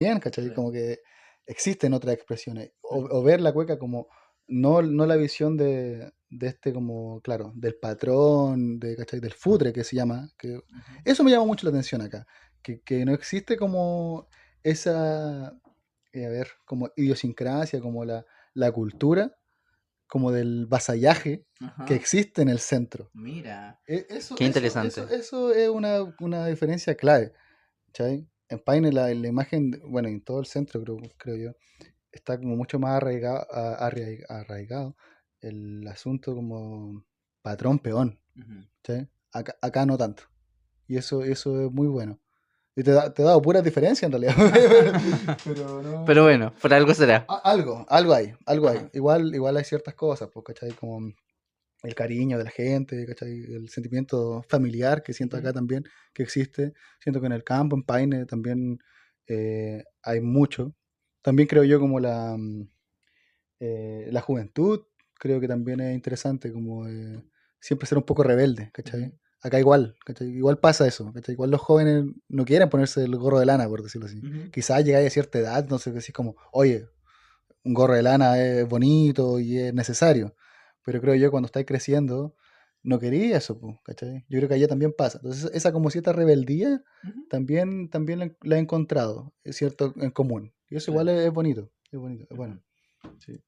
bien, ¿cachai? Claro. Como que existen otras expresiones. O ver la cueca como, no la visión de este como, claro, del patrón, ¿cachai? Del futre que se llama. Ujú. Eso me llama mucho la atención acá. Que no existe como esa, a ver, como idiosincrasia, como la cultura, como del vasallaje que Ajá. existe en el centro. Mira, Eso, qué eso, eso, interesante. eso es una diferencia clave. ¿Cachai? En Paine la imagen, bueno, en todo el centro creo yo, está como mucho más arraigado el asunto como patrón-peón. Ujú. ¿Cachai? Acá no tanto. Y eso es muy bueno. Y te ha dado puras diferencias en realidad. Pero Pero no. bueno, por algo será. Algo hay, algo hay. Ajá. Igual hay ciertas cosas, pues, ¿cachai? Como el cariño de la gente, ¿cachai? El sentimiento familiar que siento Ujú. acá también, que existe. Siento que en el campo, en Paine, también hay mucho. También creo yo como la juventud, creo que también es interesante, como siempre ser un poco rebelde, Ujú. ¿cachai? Acá igual, ¿cachai? Igual pasa eso, ¿cachai? Igual los jóvenes no quieren ponerse el gorro de lana, por decirlo así. Ujú. Quizás llegáis a cierta edad, entonces decís como, oye, un gorro de lana es bonito y es necesario. Pero creo yo cuando estáis creciendo, no quería eso, po, ¿cachai? Yo creo que allá también pasa. Entonces, esa como cierta rebeldía Ujú. también la he encontrado, es cierto, en común. Y eso igual Claro. es bonito, es Ujú. bueno. Sí.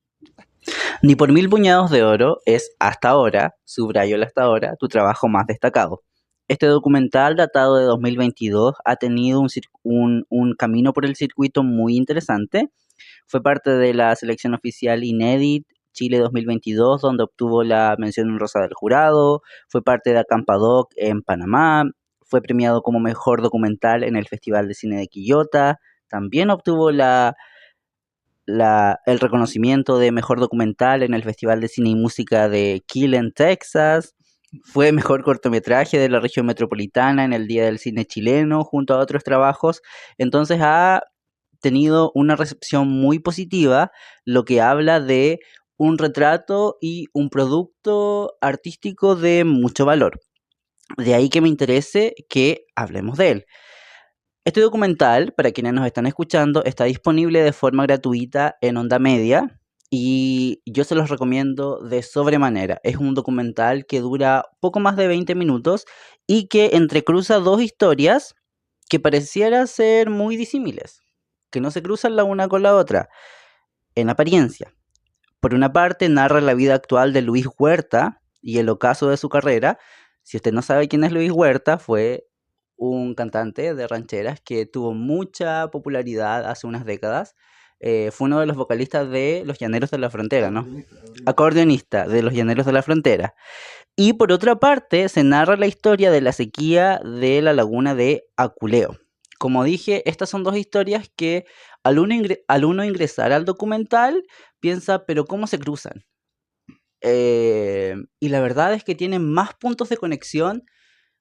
Ni por mil puñados de oro es hasta ahora, subrayo el hasta ahora, tu trabajo más destacado. Este documental, datado de 2022, ha tenido un camino por el circuito muy interesante. Fue parte de la selección oficial Inédit Chile 2022, donde obtuvo la mención honrosa del jurado. Fue parte de Acampadoc en Panamá. Fue premiado como mejor documental en el Festival de Cine de Quillota. También obtuvo el reconocimiento de mejor documental en el Festival de Cine y Música de Killen, Texas. Fue mejor cortometraje de la región metropolitana en el Día del Cine Chileno, junto a otros trabajos. Entonces ha tenido una recepción muy positiva, lo que habla de un retrato y un producto artístico de mucho valor. De ahí que me interese que hablemos de él. Este documental, para quienes nos están escuchando, está disponible de forma gratuita en Onda Media y yo se los recomiendo de sobremanera. Es un documental que dura poco más de 20 minutos y que entrecruza dos historias que pareciera ser muy disímiles, que no se cruzan la una con la otra, en apariencia. Por una parte, narra la vida actual de Luis Huerta y el ocaso de su carrera. Si usted no sabe quién es Luis Huerta, fue un cantante de rancheras que tuvo mucha popularidad hace unas décadas. Fue uno de los vocalistas de Los Llaneros de la Frontera, ¿no? Acordeonista, acordeonista. Acordeonista de Los Llaneros de la Frontera. Y por otra parte, se narra la historia de la sequía de la laguna de Aculeo. Como dije, estas son dos historias que al uno ingresar al documental piensa, pero ¿cómo se cruzan? Y la verdad es que tienen más puntos de conexión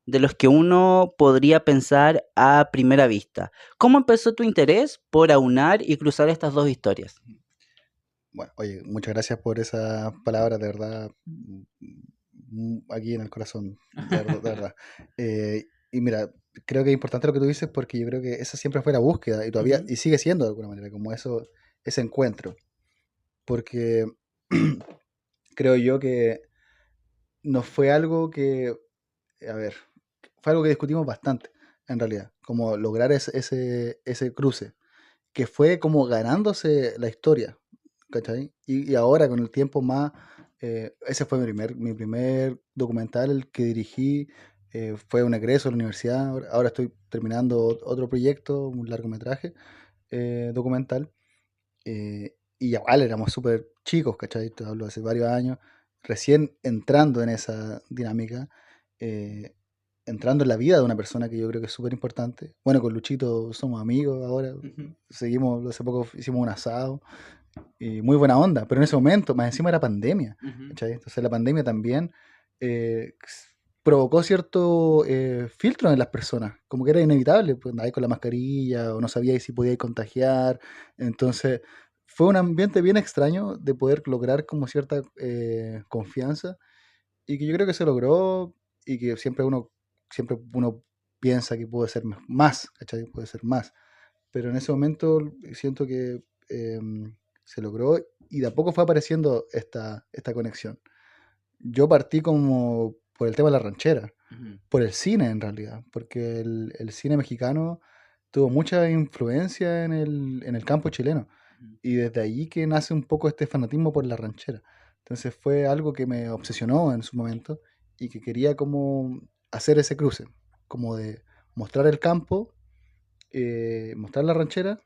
de los que uno podría pensar a primera vista. ¿Cómo empezó tu interés por aunar y cruzar estas dos historias? Bueno, oye, muchas gracias por esas palabras, de verdad, aquí en el corazón, de verdad. Y mira, creo que es importante lo que tú dices porque yo creo que esa siempre fue la búsqueda y todavía, Ujú. y sigue siendo de alguna manera, como eso, ese encuentro. Porque creo yo que no fue algo que, a ver, fue algo que discutimos bastante, en realidad, como lograr ese cruce, que fue como ganándose la historia, ¿cachai? Y ahora con el tiempo más, ese fue mi primer documental, el que dirigí, fue un egreso de la universidad, ahora estoy terminando otro proyecto, un largometraje documental, y igual éramos súper chicos, ¿cachai? Te hablo hace varios años, recién entrando en esa dinámica, eh, entrando en la vida de una persona que yo creo que es súper importante. Bueno, con Luchito somos amigos ahora, Ujú. seguimos, hace poco hicimos un asado, y muy buena onda, pero en ese momento, más encima era pandemia, Ujú. ¿cachai? Entonces la pandemia también provocó cierto filtro en las personas, como que era inevitable, pues andabas con la mascarilla o no sabíais si podíais contagiar, entonces fue un ambiente bien extraño de poder lograr como cierta confianza y que yo creo que se logró y que siempre uno piensa que puede ser más, ¿cachai? Puede ser más. pero en ese momento siento que se logró y de a poco fue apareciendo esta conexión. Yo partí como por el tema de la ranchera, Ujú, por el cine en realidad, porque el cine mexicano tuvo mucha influencia en el campo chileno ujú, y desde ahí que nace un poco este fanatismo por la ranchera. Entonces fue algo que me obsesionó en su momento y que quería como hacer ese cruce, como de mostrar el campo, mostrar la ranchera,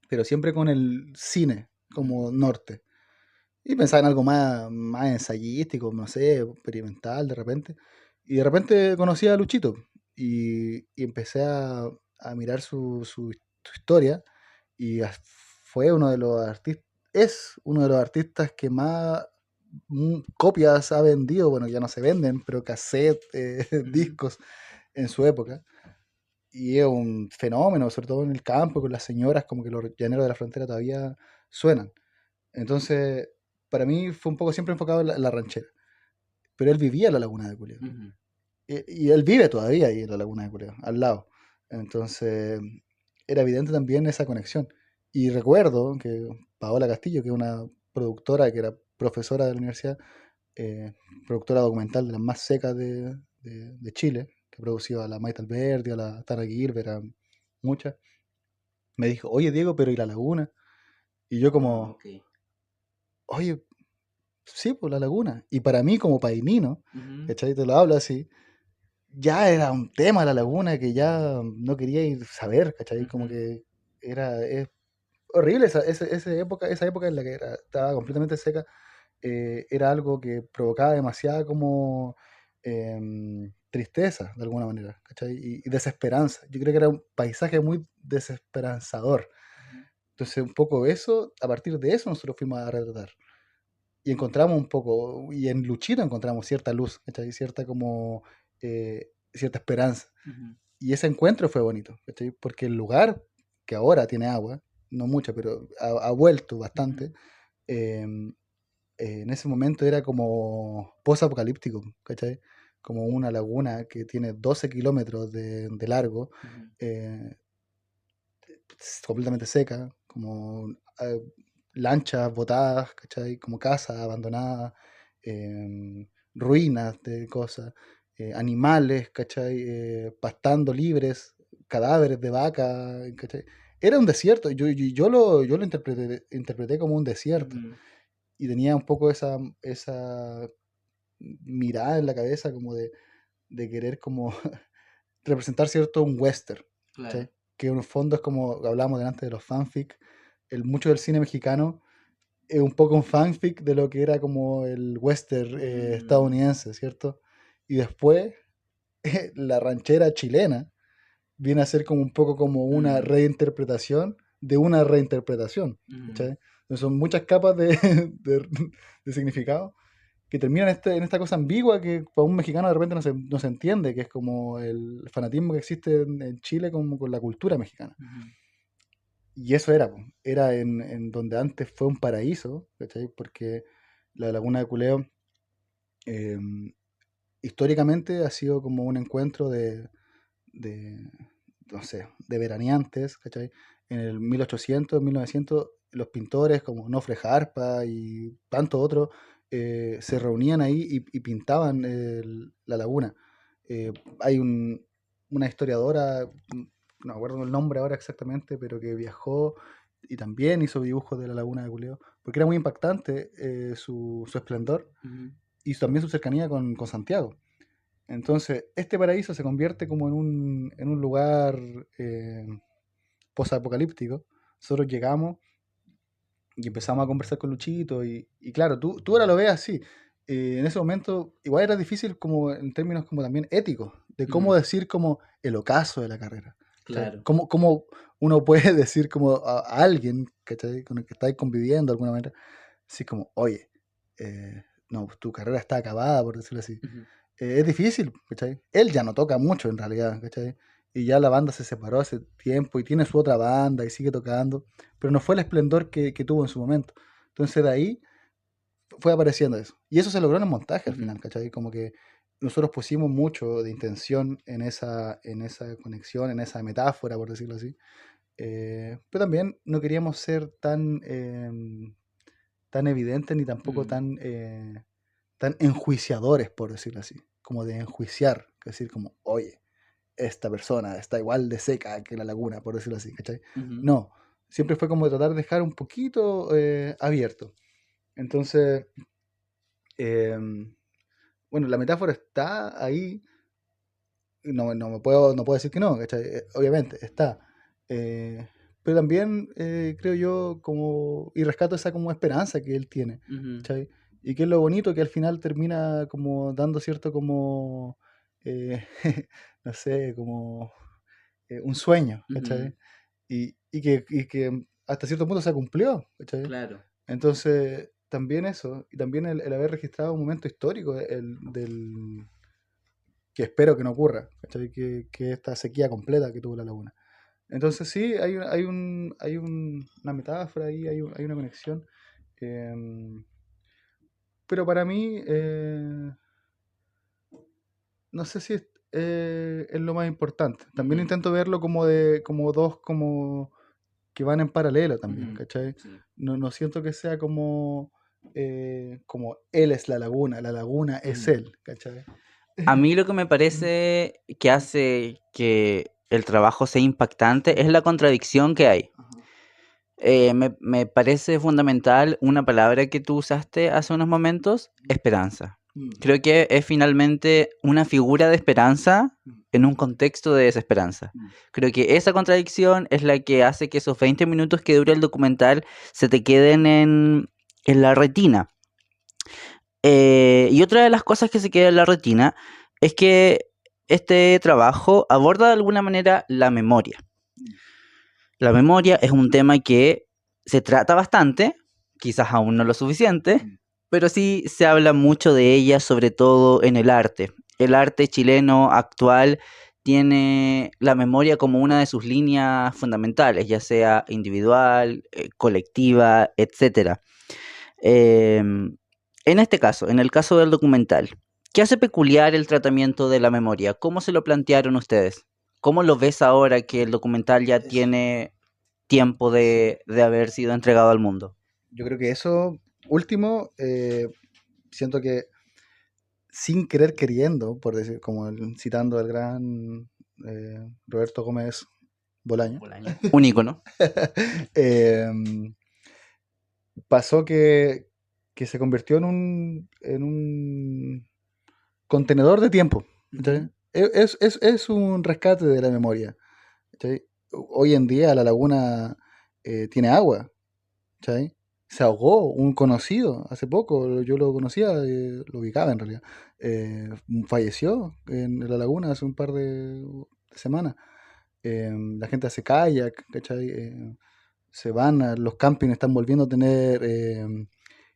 pero siempre con el cine como norte. Y pensaba en algo más ensayístico, no sé, experimental de repente. Y de repente conocí a Luchito y empecé a mirar su historia y fue uno de los artistas, es uno de los artistas que más copias ha vendido, bueno, ya no se venden, pero cassette, ujú, discos en su época. Y es un fenómeno, sobre todo en el campo, con las señoras, como que los llaneros de la frontera todavía suenan. Entonces, para mí fue un poco siempre enfocado en la ranchera. Pero él vivía en la laguna de Culeo. ujú. Y él vive todavía ahí en la laguna de Culeo, al lado. Entonces, era evidente también esa conexión. Y recuerdo que Paola Castillo, que es una productora que era profesora de la universidad, eh, productora documental de las más secas de Chile, que producía a la Maite Alberdi, a la Tara Gilbert, a muchas, me dijo, oye Diego, pero ¿y la laguna? Y yo Ah, como, ok. oye, sí, pues la laguna. Y para mí como painino, Ujú, ¿cachai? Te lo hablo así, ya era un tema la laguna que ya no quería ir a saber, ¿cachai? Como ujú, que es horrible esa época en la que estaba completamente seca, era algo que provocaba demasiada como tristeza de alguna manera, ¿cachai? Y desesperanza. Yo creo que era un paisaje muy desesperanzador. ujú, Entonces un poco eso, a partir de eso nosotros fuimos a retratar. Y encontramos un poco, y en Luchito encontramos cierta luz, ¿cachai? Cierta como, cierta esperanza. ujú, Y ese encuentro fue bonito, ¿cachai? Porque el lugar, que ahora tiene agua, no mucha, pero ha vuelto bastante, ujú, eh, en ese momento era como post-apocalíptico, ¿cachai? Como una laguna que tiene 12 kilómetros de largo, ujú, eh, completamente seca, como lanchas botadas, ¿cachai? Como casas abandonadas, ruinas de cosas, animales, ¿cachai? Pastando libres, cadáveres de vaca, ¿cachai? Era un desierto, yo lo interpreté como un desierto ujú. y tenía un poco esa mirada en la cabeza como de querer como representar cierto un western, Claro. ¿cachai? Que en el fondo es como hablábamos delante de los fanfic, mucho del cine mexicano es un poco un fanfic de lo que era como el western Mm, estadounidense, ¿cierto? Y después la ranchera chilena viene a ser como un poco como una mm, reinterpretación de una reinterpretación, mm, ¿cachai? Entonces son muchas capas de, de significado que terminan en esta cosa ambigua que para un mexicano de repente no se entiende, que es como el fanatismo que existe en Chile como con la cultura mexicana. ujú, Y eso era, po, era en donde antes fue un paraíso, ¿cachai? Porque la Laguna de Culeo eh, históricamente ha sido como un encuentro de, no sé, de veraneantes, ¿cachai? En el 1800, 1900, los pintores como Nofre Jarpa y tantos otros se reunían ahí y pintaban la laguna. Hay una historiadora, no me acuerdo el nombre ahora exactamente, pero que viajó y también hizo dibujos de la laguna de Culeo, porque era muy impactante su esplendor ujú, y también su cercanía con Santiago. Entonces, este paraíso se convierte como en un lugar posapocalíptico. Nosotros llegamos y empezamos a conversar con Luchito y claro, tú ahora lo ves así. En ese momento igual era difícil como en términos como también éticos, de cómo mm, decir como el ocaso de la carrera. ¿Cachai? claro. ¿Cómo uno puede decir como a alguien, ¿cachai? Con el que estáis conviviendo de alguna manera, así como, oye, no, tu carrera está acabada, por decirlo así. Ujú, Es difícil, ¿cachai? Él ya no toca mucho en realidad, ¿cachai? Y ya la banda se separó hace tiempo y tiene su otra banda y sigue tocando, pero no fue el esplendor que tuvo en su momento. Entonces de ahí fue apareciendo eso. Y eso se logró en el montaje al ujú, final, ¿cachai? Como que nosotros pusimos mucho de intención en esa conexión, en esa metáfora, por decirlo así, Pero también no queríamos ser tan evidentes ni tampoco Mm, tan enjuiciadores, por decirlo así, como de enjuiciar, es decir, como, oye, esta persona está igual de seca que la laguna, por decirlo así, ¿cachai? ujú, No, siempre fue como tratar de dejar un poquito abierto. Entonces, em, bueno, la metáfora está ahí, no puedo decir que no, ¿cachai? Obviamente, está. Eh, pero también creo yo como, y rescato esa como esperanza que él tiene, ujú, ¿cachai? Y que es lo bonito que al final termina como dando cierto como, eh, no sé, como un sueño, ujú, ¿cachai? Y que hasta cierto punto se cumplió, ¿cachai? claro. Entonces, también eso, y también el haber registrado un momento histórico que espero que no ocurra, ¿cachai? Que esta sequía completa que tuvo la laguna. Entonces sí, una metáfora ahí, hay una conexión. em, pero para mí, no sé si es lo más importante. También Ujú, intento verlo como dos como que van en paralelo también, ujú, ¿cachai? sí. No siento que sea como él es la laguna es Ujú. él, ¿cachai? A mí lo que me parece que hace que el trabajo sea impactante es la contradicción que hay. Ajá. Me parece fundamental una palabra que tú usaste hace unos momentos, esperanza. Mm, Creo que es finalmente una figura de esperanza mm, en un contexto de desesperanza. mm, Creo que esa contradicción es la que hace que esos 20 minutos que dura el documental se te queden en la retina. Y otra de las cosas que se queda en la retina es que este trabajo aborda de alguna manera la memoria. mm, La memoria es un tema que se trata bastante, quizás aún no lo suficiente, mm, pero sí se habla mucho de ella, sobre todo en el arte. El arte chileno actual tiene la memoria como una de sus líneas fundamentales, ya sea individual, colectiva, etcétera. En este caso, en el caso del documental, ¿qué hace peculiar el tratamiento de la memoria? ¿Cómo se lo plantearon ustedes? ¿Cómo lo ves ahora que el documental ya eso. tiene tiempo Sí. de haber sido entregado al mundo? Yo creo que eso último, siento que sin querer queriendo, por decir, como citando al gran Roberto Gómez Bolaño, Bolaño. Un ícono. em, pasó que se convirtió en un contenedor de tiempo. Ujú, ¿Cachai? Es un rescate de la memoria. ¿Cachai? Hoy en día la laguna tiene agua. ¿Cachai? Se ahogó un conocido hace poco, yo lo conocía, lo ubicaba en realidad. Eh, Falleció en la laguna hace un par de semanas. La gente hace kayak, ¿cachai? Se van, los campings están volviendo a tener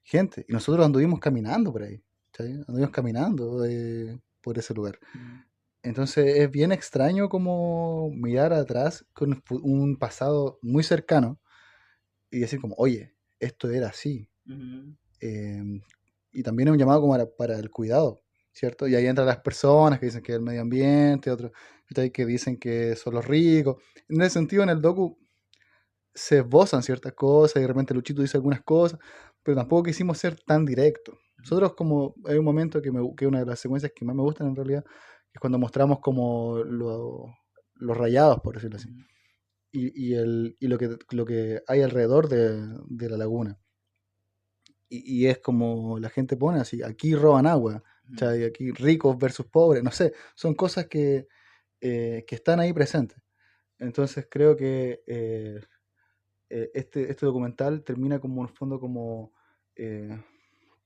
gente. Y nosotros anduvimos caminando por ahí, ¿cachai? Anduvimos caminando por ese lugar. ujú, Entonces es bien extraño como mirar atrás con un pasado muy cercano y decir como, oye, esto era así. ujú, Eh, y también es un llamado como para el cuidado, ¿cierto? Y ahí entran las personas que dicen que es el medio ambiente, otros que dicen que son los ricos. En ese sentido, en el docu se esbozan ciertas cosas y de repente Luchito dice algunas cosas, pero tampoco quisimos ser tan directos. Nosotros como hay un momento que una de las secuencias que más me gustan en realidad, es cuando mostramos como los rayados, por decirlo así, ujú, y lo que hay alrededor de la laguna. Y es como la gente pone así, aquí roban agua, ujú, ¿cachai? Aquí ricos versus pobres, no sé, son cosas que están ahí presentes. Entonces creo que este documental termina como en el fondo como eh,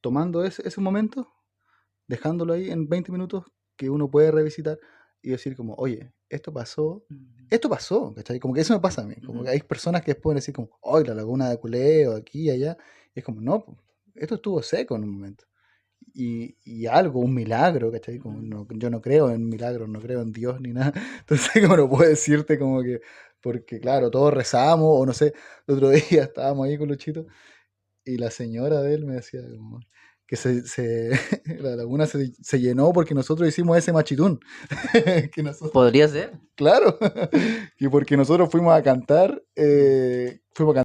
tomando ese momento, dejándolo ahí en 20 minutos que uno puede revisitar y decir como, oye, esto pasó, ¿cachai? Como que eso me pasa a mí, como que ujú, hay personas que pueden decir como, hoy la laguna de Culeo, aquí y allá, y es como, no, po, esto estuvo seco en un momento. Y algo, un milagro, ¿cachai? Como ujú, yo no creo en milagros, no creo en Dios ni nada. Entonces, como no puedo decirte como que, porque claro, todos rezamos, o no sé, el otro día estábamos ahí con Luchito y la señora de él me decía como, que la laguna se llenó porque nosotros hicimos ese machitún. Que nosotros, Podría ser. claro, y porque nosotros fuimos a cantar,